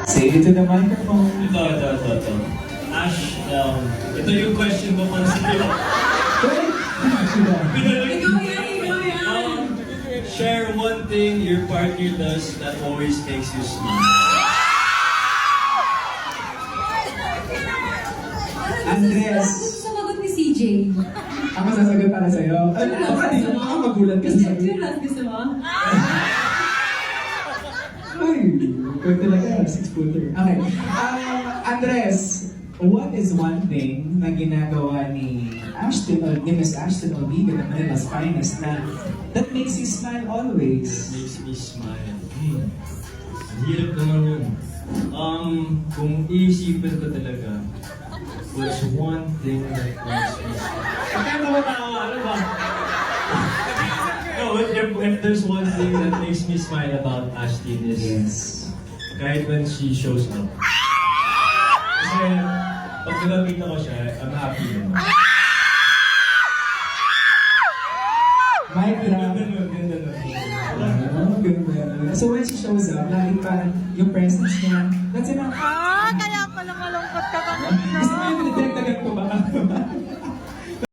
Say it to the microphone. Ito. Ash, ito yung question mo para sa iyo. Share one thing your partner does that always makes you smile. Andres, Sumagot ni CJ. ako sasagot para sa'yo. Baka di mo makakagulat ka sa Gusto mo? Ay, ikaw talaga, 6-footer. Okay. Andres, what is one thing na ginagawa ni Miss Ashton Oliva na Manila's Finest that makes you smile always? Makes me smile. Ang hirap naman yun. Kung iisipin ko talaga, what's one thing that makes me smile? Kaya naman ano ba? No, if there's one thing that makes me smile about Ashton is Yes. kahit when she shows up. Kasi pag nakakita ko siya, I'm happy naman. Mic drop. Ganda nun. Oh, ganda. So when she shows up, lagi parang yung presence niya, that's enough.